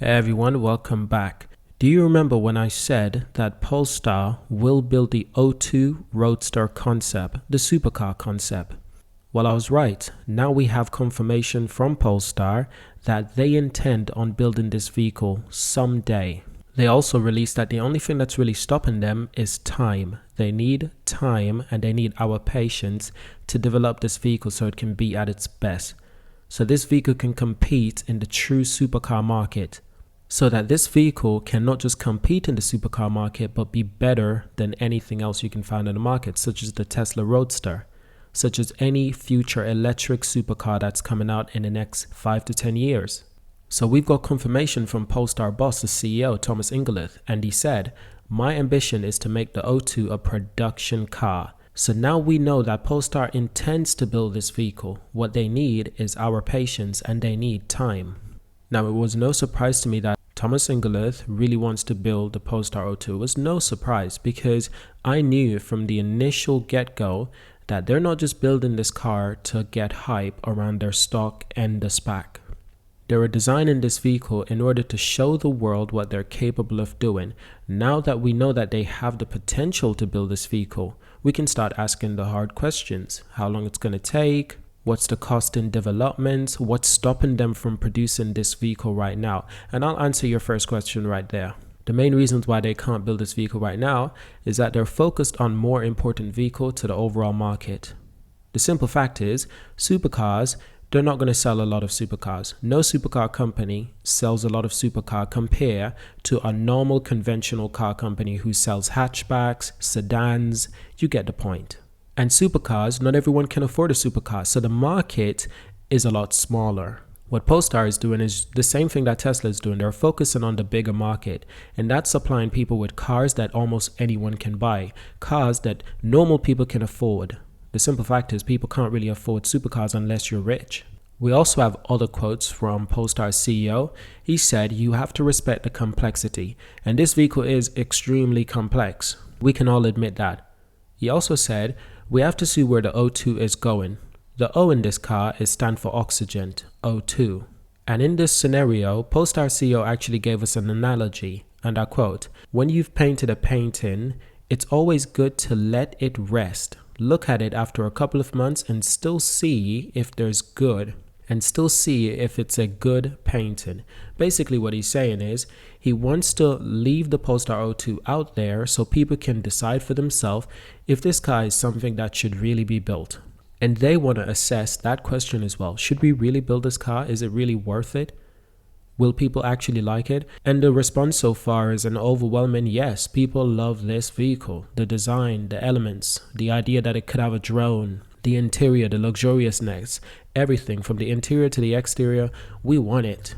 Hey everyone, welcome back. Do you remember when I said that Polestar will build the O2 Roadster concept, the supercar concept? Well, I was right. Now we have confirmation from Polestar that they intend on building this vehicle someday. They also released that the only thing that's really stopping them is time. They need time and they need our patience to develop this vehicle so it can be at its best. So this vehicle can compete in the true supercar market. So that this vehicle can not just compete in the supercar market, but be better than anything else you can find in the market, such as the Tesla Roadster, such as any future electric supercar that's coming out in the next 5 to 10 years. So we've got confirmation from Polestar boss, the CEO, Thomas Ingenlath, and he said, "My ambition is to make the O2 a production car." So now we know that Polestar intends to build this vehicle. What they need is our patience and they need time. Now, it was no surprise to me that Thomas Ingenlath really wants to build the Polestar O2. It was no surprise because I knew from the initial get-go that they're not just building this car to get hype around their stock and the SPAC. They were designing this vehicle in order to show the world what they're capable of doing. Now that we know that they have the potential to build this vehicle, we can start asking the hard questions. How long it's going to take? What's the cost in development? What's stopping them from producing this vehicle right now? And I'll answer your first question right there. The main reasons why they can't build this vehicle right now is that they're focused on more important vehicle to the overall market. The simple fact is, supercars, they're not going to sell a lot of supercars. No supercar company sells a lot of supercar compared to a normal conventional car company who sells hatchbacks, sedans. You get the point. And supercars, not everyone can afford a supercar, so the market is a lot smaller. What Polestar is doing is the same thing that Tesla is doing. They're focusing on the bigger market, and that's supplying people with cars that almost anyone can buy, cars that normal people can afford. The simple fact is people can't really afford supercars unless you're rich. We also have other quotes from Polestar's CEO. He said, "You have to respect the complexity," and this vehicle is extremely complex. We can all admit that. He also said, "We have to see where the O2 is going." The O in this car is stand for oxygen, O2. And in this scenario, Polestar CEO actually gave us an analogy, and I quote, "When you've painted a painting, it's always good to let it rest. Look at it after a couple of months and still see if there's good, and still see if it's a good painting." Basically what he's saying is he wants to leave the Polestar O2 out there so people can decide for themselves if this car is something that should really be built. And they want to assess that question as well. Should we really build this car? Is it really worth it? Will people actually like it? And the response so far is an overwhelming yes. People love this vehicle. The design, the elements, the idea that it could have a drone, the interior, the luxuriousness, everything from the interior to the exterior, we want it.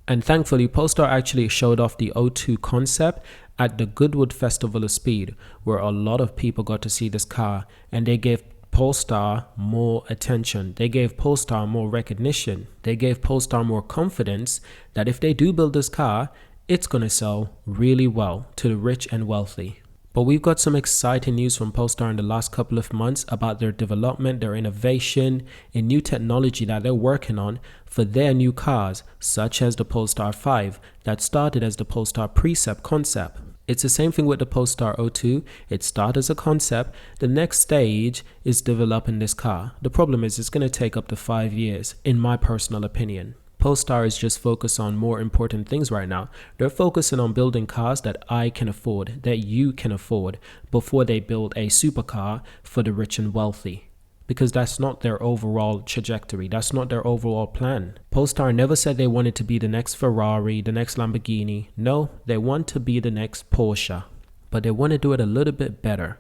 And thankfully, Polestar actually showed off the O2 concept at the Goodwood Festival of Speed, where a lot of people got to see this car, and they gave Polestar more attention. They gave Polestar more recognition. They gave Polestar more confidence that if they do build this car, it's going to sell really well to the rich and wealthy. But we've got some exciting news from Polestar in the last couple of months about their development, their innovation, and new technology that they're working on for their new cars, such as the Polestar 5 that started as the Polestar Precept concept. It's the same thing with the Polestar O2. It started as a concept. The next stage is developing this car. The problem is it's going to take up to 5 years, in my personal opinion. Polestar is just focused on more important things right now. They're focusing on building cars that I can afford, that you can afford, before they build a supercar for the rich and wealthy. Because that's not their overall trajectory. That's not their overall plan. Polestar never said they wanted to be the next Ferrari, the next Lamborghini. No, they want to be the next Porsche. But they want to do it a little bit better.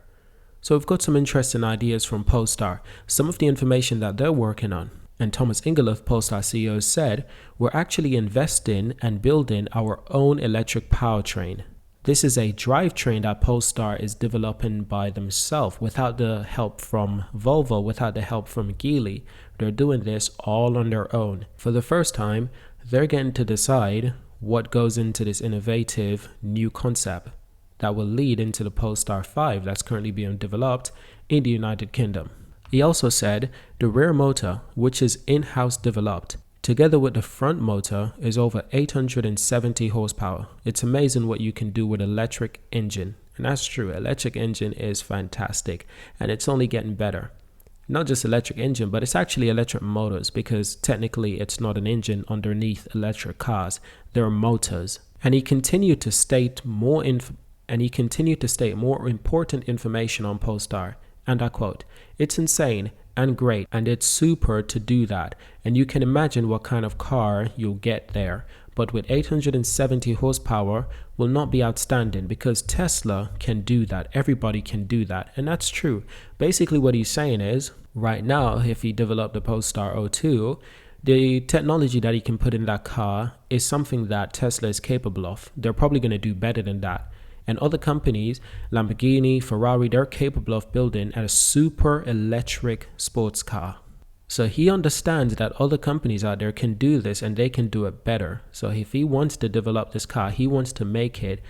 So we've got some interesting ideas from Polestar. Some of the information that they're working on. And Thomas Ingenlath, Polestar CEO, said, "We're actually investing and building our own electric powertrain." This is a drivetrain that Polestar is developing by themselves without the help from Volvo, without the help from Geely. They're doing this all on their own. For the first time, they're getting to decide what goes into this innovative new concept that will lead into the Polestar 5 that's currently being developed in the United Kingdom. He also said the rear motor, which is in-house developed, Together with the front motor is over 870 horsepower. It's amazing what you can do with electric engine. And that's true, electric engine is fantastic and it's only getting better. Not just electric engine, but it's actually electric motors, because technically it's not an engine underneath electric cars. There are motors. And he continued to state more important information on Polestar. And I quote, "It's insane and great, and it's super to do that. And you can imagine what kind of car you'll get there. But with 870 horsepower will not be outstanding, because Tesla can do that. Everybody can do that." And that's true. Basically what he's saying is, right now, if he developed the Polestar 02, the technology that he can put in that car is something that Tesla is capable of. They're probably going to do better than that. And other companies, Lamborghini, Ferrari, they're capable of building a super electric sports car. So he understands that other companies out there can do this and they can do it better. So if he wants to develop this car, he wants to make it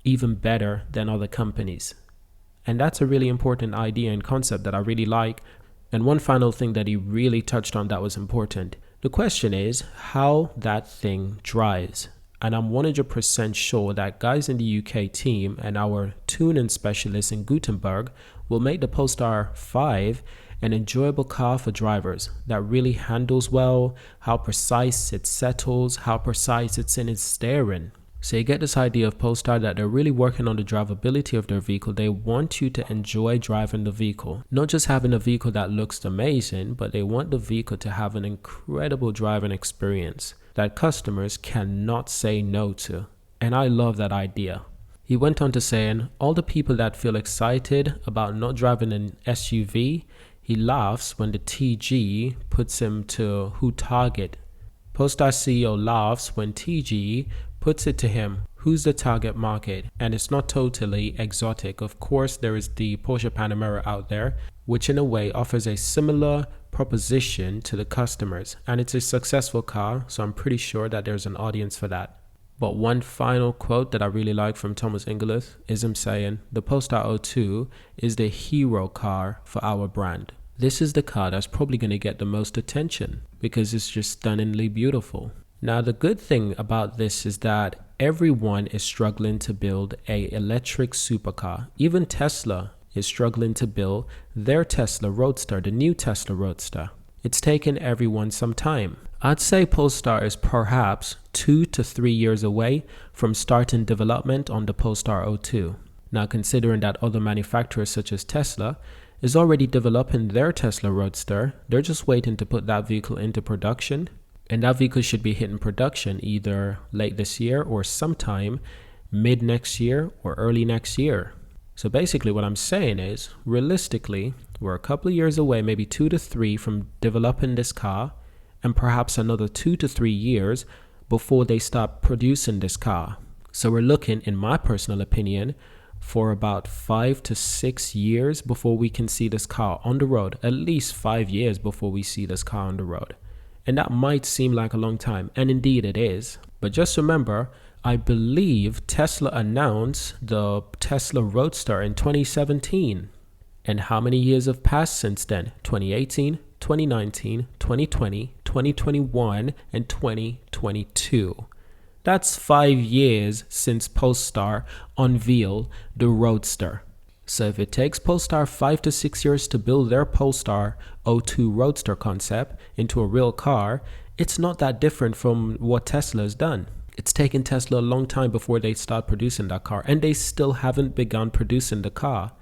even better than other companies. And that's a really important idea and concept that I really like. And one final thing that he really touched on that was important. The question is how that thing drives. And I'm 100% sure that guys in the UK team and our tuning specialists in Gothenburg will make the Polestar 5 an enjoyable car for drivers that really handles well, how precise it settles, how precise it's in its steering. So you get this idea of Polestar that they're really working on the drivability of their vehicle. They want you to enjoy driving the vehicle. Not just having a vehicle that looks amazing, but they want the vehicle to have an incredible driving experience that customers cannot say no to. And I love that idea. He went on to saying, all the people that feel excited about not driving an SUV, he laughs when the TG puts him to who target. Polestar CEO laughs when TG puts it to him, who's the target market? And it's not totally exotic. Of course, there is the Porsche Panamera out there, which in a way offers a similar proposition to the customers. And it's a successful car, so I'm pretty sure that there's an audience for that. But one final quote that I really like from Thomas Ingenlath is him saying, the Polestar 02 is the hero car for our brand. This is the car that's probably going to get the most attention because it's just stunningly beautiful. Now, the good thing about this is that everyone is struggling to build an electric supercar. Even Tesla is struggling to build their Tesla Roadster, the new Tesla Roadster. It's taken everyone some time. I'd say Polestar is perhaps 2 to 3 years away from starting development on the Polestar 02. Now, considering that other manufacturers such as Tesla is already developing their Tesla Roadster, they're just waiting to put that vehicle into production. And that vehicle should be hitting production either late this year or sometime mid next year or early next year. So basically what I'm saying is, realistically, we're a couple of years away, maybe 2 to 3 from developing this car, and perhaps another 2 to 3 years before they start producing this car. So we're looking, in my personal opinion, for about 5 to 6 years before we can see this car on the road. At least 5 years before we see this car on the road. And that might seem like a long time, and indeed it is. But just remember, I believe Tesla announced the Tesla Roadster in 2017. And how many years have passed since then? 2018, 2019, 2020, 2021, and 2022. That's 5 years since Polestar unveiled the Roadster. So if it takes Polestar 5 to 6 years to build their Polestar 02 Roadster concept into a real car, it's not that different from what Tesla has done. It's taken Tesla a long time before they start producing that car, and they still haven't begun producing the car.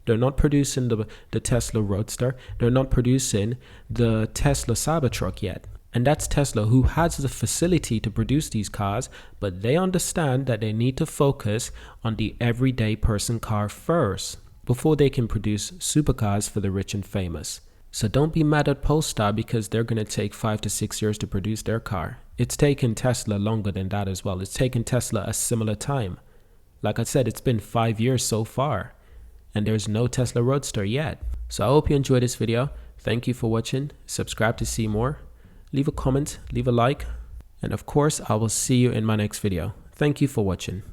They're not producing the Tesla Roadster. They're not producing the Tesla Cybertruck yet. And that's Tesla, who has the facility to produce these cars, but they understand that they need to focus on the everyday person car first before they can produce supercars for the rich and famous. So don't be mad at Polestar because they're going to take 5 to 6 years to produce their car. It's taken Tesla longer than that as well. It's taken Tesla a similar time. Like I said, it's been 5 years so far, and there's no Tesla Roadster yet. So I hope you enjoyed this video. Thank you for watching. Subscribe to see more. Leave a comment, leave a like, and of course, I will see you in my next video. Thank you for watching.